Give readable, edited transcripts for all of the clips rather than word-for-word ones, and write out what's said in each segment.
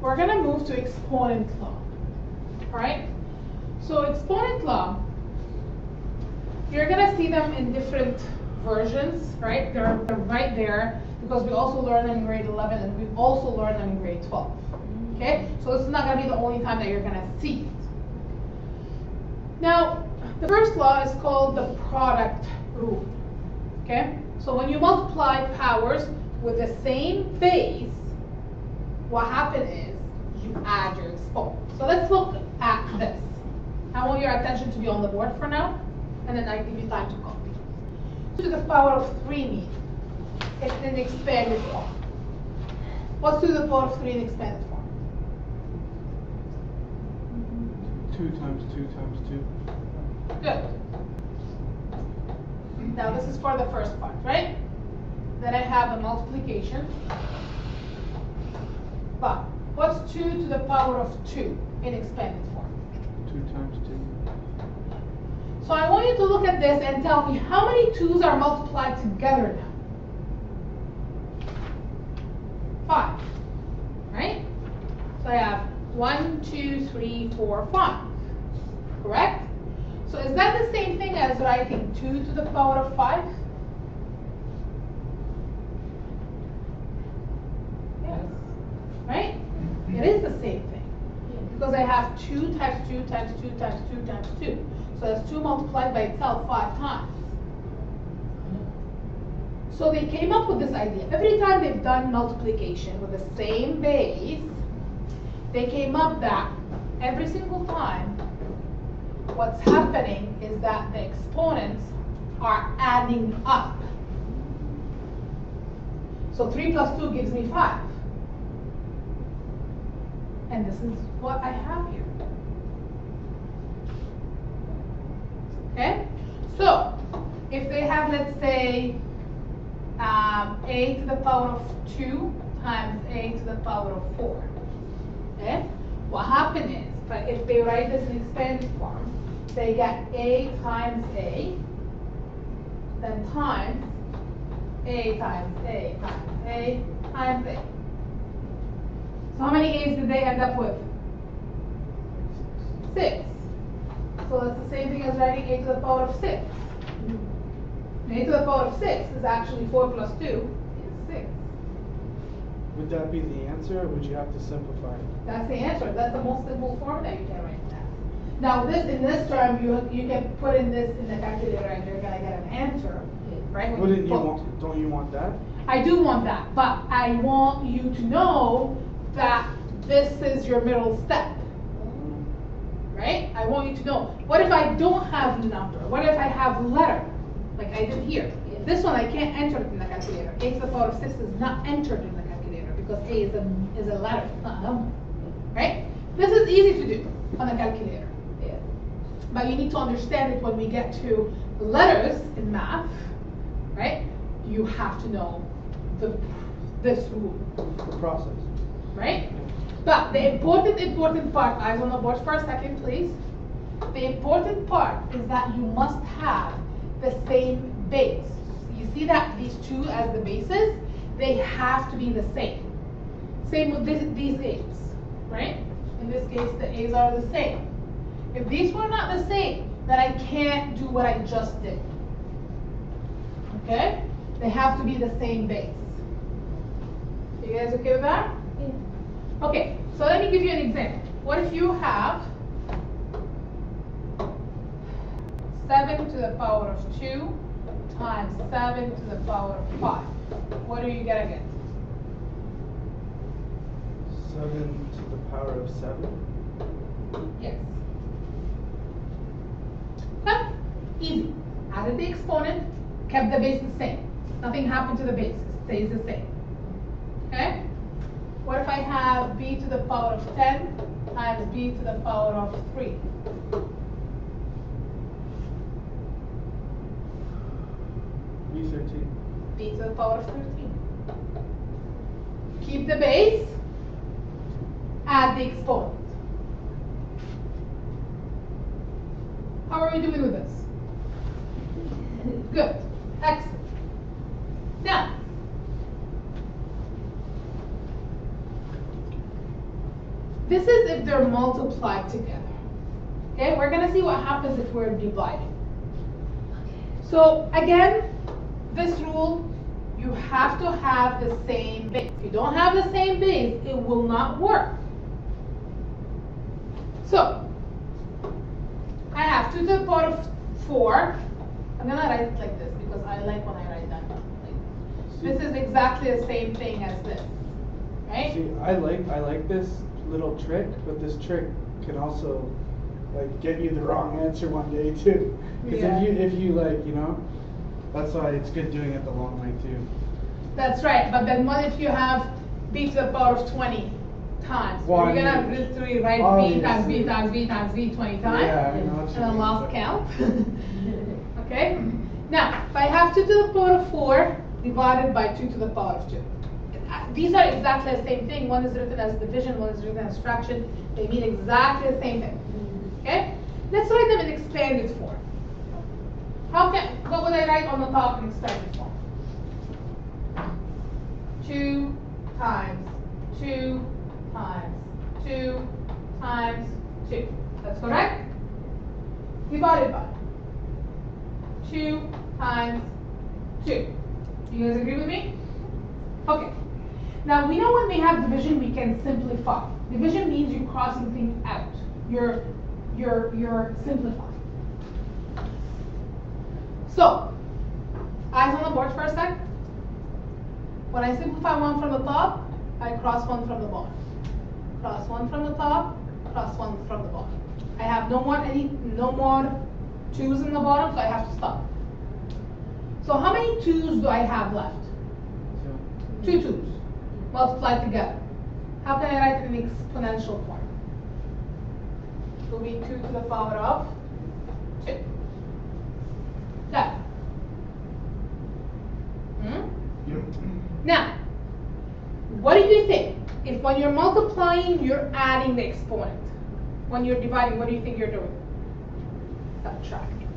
we're going to move to exponent law. All right? So exponent law, you're going to see them in different versions, right? They're right there because we also learn them in grade 11 and we also learn them in grade 12. Okay? So this is not going to be the only time that you're going to see it. Now, the first law is called the product rule. Okay? So when you multiply powers with the same base, what happens is you add your exponent. So let's look at this. I want your attention to be on the board for now, and then I give you time to copy. 2 to the power of 3 mean? It's in expanded form. What's 2 to the power of 3 in expanded form? 2 times 2 times 2. Good. Now this is for the first part, right? Then I have a multiplication. But what's 2 to the power of 2 in expanded form? 2 times 2. So I want you to look at this and tell me how many 2's are multiplied together now? 5, right? So I have 1, 2, 3, 4, 5, correct? So is that the same thing as writing 2 to the power of 5? Yes, right? It is the same thing. Because I have 2 times 2 times 2 times 2 times 2. So that's 2 multiplied by itself 5 times. So they came up with this idea. Every time they've done multiplication with the same base, they came up that every single time, what's happening is that the exponents are adding up. So 3 plus 2 gives me 5. And this is what I have here. Okay? So, if they have, let's say, a to the power of 2 times a to the power of 4. Okay? What happens is, but if they write this in expanded form, they get a times a, then times a times a times a times a. So how many a's did they end up with? 6. So that's the same thing as writing a to the power of 6. A to the power of 6 is actually 4 plus 2 is 6. Would that be the answer, or would you have to simplify it? That's the answer. That's the most simple form that you can write that. Now this in this term, you can put in this in the calculator and you're gonna get an answer, right? Wouldn't you want? Don't you want that? I do want that, but I want you to know that this is your middle step, right? I want you to know. What if I don't have number? What if I have letter, like I did here? This one I can't enter it in the calculator. A to the power of 6 is not entered in the calculator because A is a letter, not a number, right? This is easy to do on a calculator, but you need to understand it when we get to letters in math, right? You have to know this rule. The process. Right? But the important part, eyes on the board for a second, please. The important part is that you must have the same base. You see that these 2 as the bases, they have to be the same. Same with these a's, right? In this case, the a's are the same. If these were not the same, then I can't do what I just did. Okay? They have to be the same base. You guys okay with that? Yeah. Okay, so let me give you an example. What if you have 7 to the power of 2 times 7 to the power of 5? What are you gonna get? 7 to the power of 7? Yes. Okay, easy. Added the exponent, kept the base the same. Nothing happened to the base, it stays the same. Okay? What if I have b to the power of 10 times b to the power of 3? B13. B to the power of 13. Keep the base, add the exponent. How are we doing with this? Good. Excellent. Now, this is if they're multiplied together. Okay, we're gonna see what happens if we're dividing. So again, this rule, you have to have the same base. If you don't have the same base, it will not work. So I have 2 to the power of 4. I'm gonna write it like this because I like when I write that. This is exactly the same thing as this, right? See, I like this little trick, but this trick can also like get you the wrong answer one day too. Because Yeah. if you like, you know, that's why it's good doing it the long way too. That's right, but then what if you have b to the power of 20 times? Well, You're gonna literally write b times b times b times b 20 times, Yeah, I know what you and then mean, lost but- count. Okay? Now, if I have 2 to the power of 4 divided by 2 to the power of 2. These are exactly the same thing. One is written as division, one is written as fraction. They mean exactly the same thing. Okay? Let's write them in expanded form. What would I write on the top in expanded form? 2 times 2 times 2 times 2. That's correct? Divided by 2 times 2. Do you guys agree with me? Okay. Now we know when we have division, we can simplify. Division means you're crossing things out. You're simplifying. So, eyes on the board for a sec. When I simplify one from the top, I cross one from the bottom. Cross one from the top, cross one from the bottom. I have no more 2's in the bottom, so I have to stop. So how many 2's do I have left? 2 2's multiplied together. How can I write it in exponential form? It will be 2 to the power of 2. That. Now, what do you think? If when you're multiplying, you're adding the exponent. When you're dividing, what do you think you're doing? Subtracting.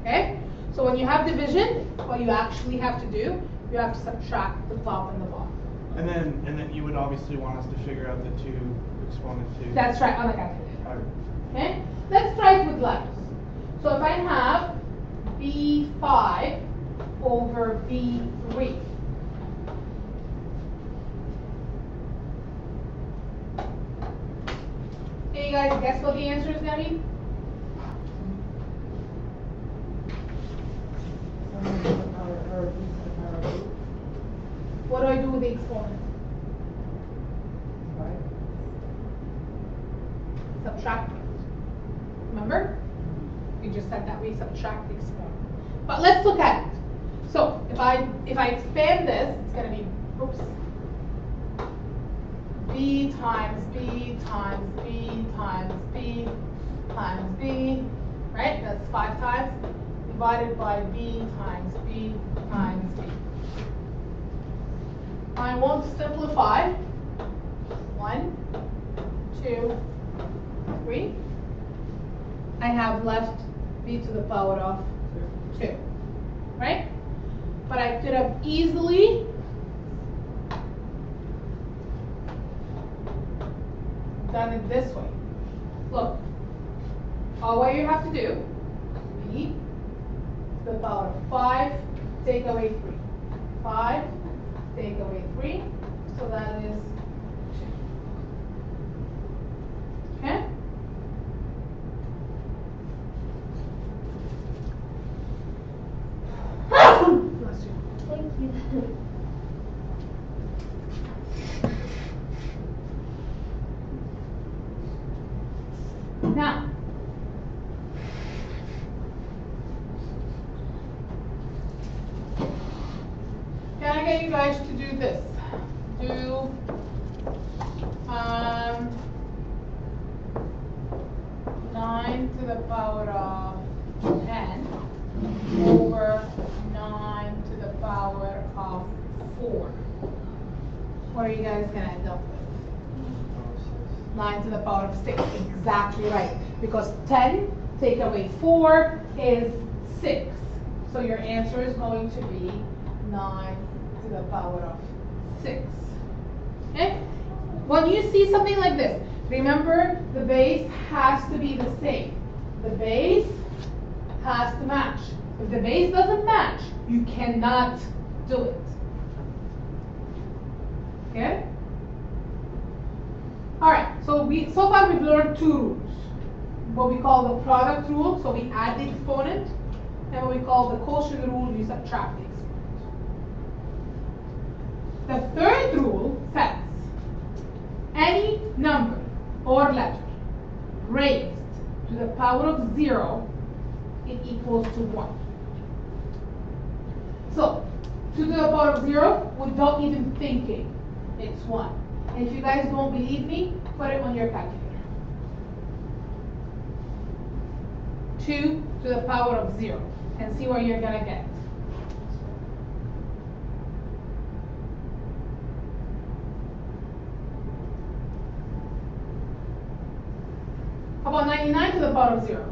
Okay? So when you have division, what you actually have to do, you have to subtract the top and the bottom. And then you would obviously want us to figure out the 2 exponent too. That's right, on the calculator. Alright. Okay? Let's try it with letters. So if I have B5 over B3. Can you guys guess what the answer is going to be? What do I do with the exponent? Subtract it. Remember? We just said that we subtract the exponent. But let's look at it. So if I expand this, it's going to be, oops, b times b times b times b times b, right? That's 5 times, divided by b times b times b. I want to simplify. 1, 2, 3. I have left b to the power of 2, right? But I could have easily done it this way. Look, all what you have to do, b to the power of 5, take away 3. 5, take away 3, so that is 2. Okay? Bless you. Thank you. Now, can I get you guys to do this? Do 9 to the power of 10 over 9 to the power of 4. What are you guys gonna end up with? 9 to the power of 6, exactly right. Because 10 take away 4 is 6. So your answer is going to be 9 to the power of 6. Okay? when you see something like this, remember the base has to be the same. The base has to match. If the base doesn't match, you cannot do it. Okay? Alright, so far we've learned two rules. What we call the product rule, so we add the exponent, and what we call the quotient rule, you subtract the exponent. The third rule says any number or letter raised to the power of 0, it equals to 1. So, 2 to the power of 0, without even thinking, it's 1. And if you guys don't believe me, put it on your calculator. 2 to the power of 0, and see where you're gonna get. How about 99 to the power of 0?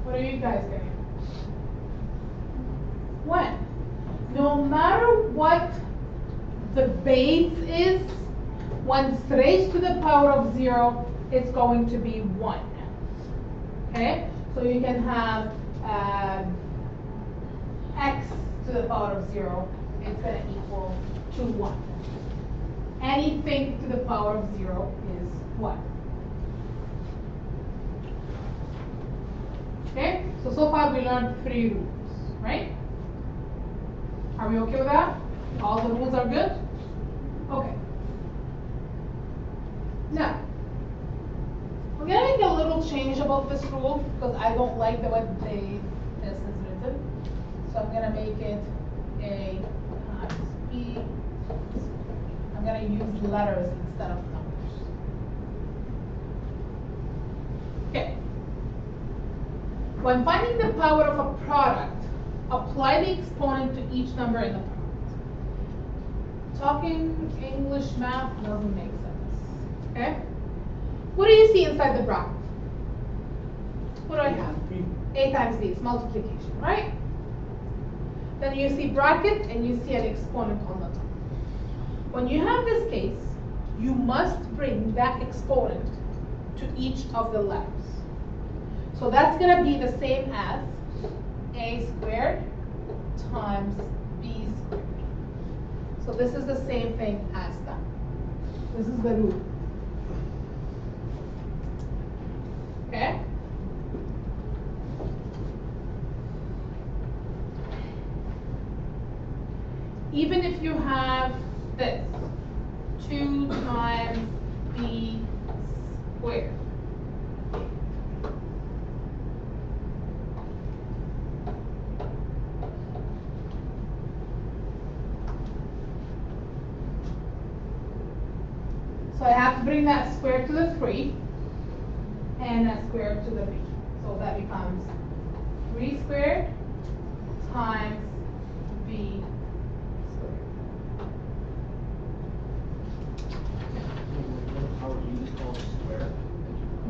What are you guys getting? 1. No matter what the base is, when it's raised to the power of 0, it's going to be 1. Okay? So you can have x to the power of 0, it's going to equal to 1. Anything to the power of 0 is 1. Okay? So far we learned 3 rules, right? Are we okay with that? All the rules are good? Okay. Now, we're going to make a little change about this rule because I don't like the way this is written. So I'm going to make it A times B. I'm going to use letters instead of numbers. Okay. When finding the power of a product, apply the exponent to each number in the product. Talking English math doesn't make sense. Okay? What do you see inside the bracket? What do I have? A times B, it's multiplication, right? Then you see bracket and you see an exponent on the top. When you have this case, you must bring that exponent to each of the letters. So that's going to be the same as A squared times B squared. So this is the same thing as that. This is the rule. Okay? Even if you have this, 2 times B squared. So I have to bring that square to the 3 and that square to the b. So that becomes 3 squared times b squared. How would you just call it square?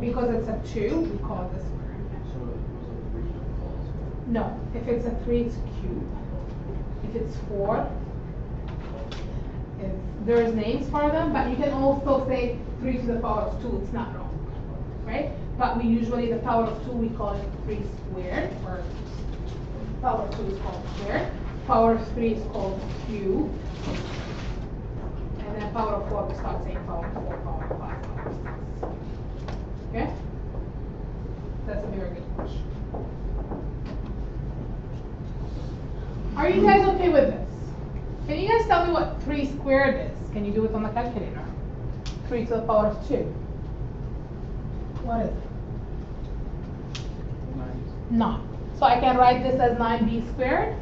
Because it's a 2, we call it the square. So it was a 3, you don't call it square. No, if it's a 3, it's cube. If it's 4, there's names for them, but you can also say 3 to the power of 2, it's not wrong, right? But we usually, the power of 2, we call it 3 squared, or power of 2 is called squared. Power of 3 is called cube. And then power of 4, we start saying power of 4, power of 5, power of 6. Okay? That's a very good question. Are you guys okay with this? Can you guys tell me what 3 squared is? Can you do it on the calculator? 3 to the power of 2. What is it? 9. So I can write this as 9b squared,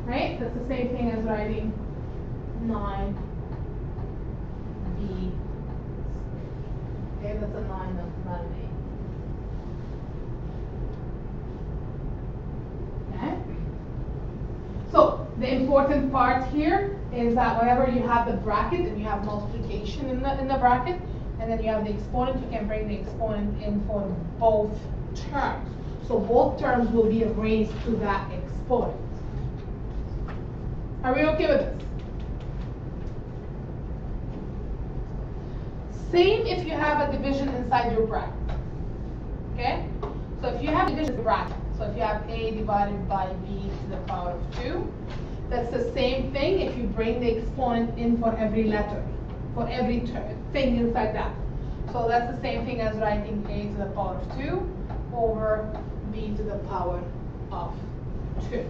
right? That's the same thing as writing 9b squared. Okay, that's a 9, that's not an 8. Okay? So the important part here is that whenever you have the bracket and you have multiplication in the bracket, and then you have the exponent, you can bring the exponent in for both terms. So both terms will be raised to that exponent. Are we okay with this? Same if you have a division inside your bracket. Okay? So if you have a division bracket, so if you have A divided by B to the power of 2, that's the same thing if you bring the exponent in for every letter, for every thing inside that. So that's the same thing as writing A to the power of 2 over B to the power of 2.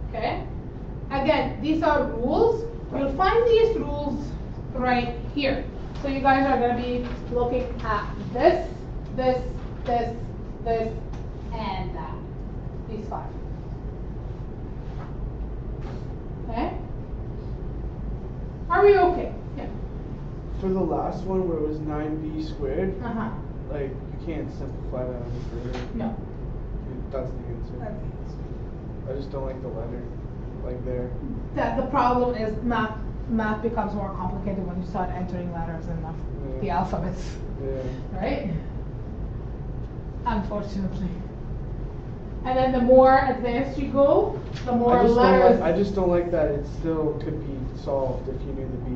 Okay? Again, these are rules. You'll find these rules right here. So you guys are going to be looking at this, this, this, this, and that. These 5. Okay? Are we okay? Yeah. For the last one where it was 9b squared, Uh-huh. like you can't simplify that any further. No. That's the answer. That's the answer. I just don't like the letter, like there. That the problem is math becomes more complicated when you start entering letters in the alphabets. Yeah. Right? Unfortunately. And then the more advanced you go, the more letters. I just don't like that it still could be solved if you knew the B.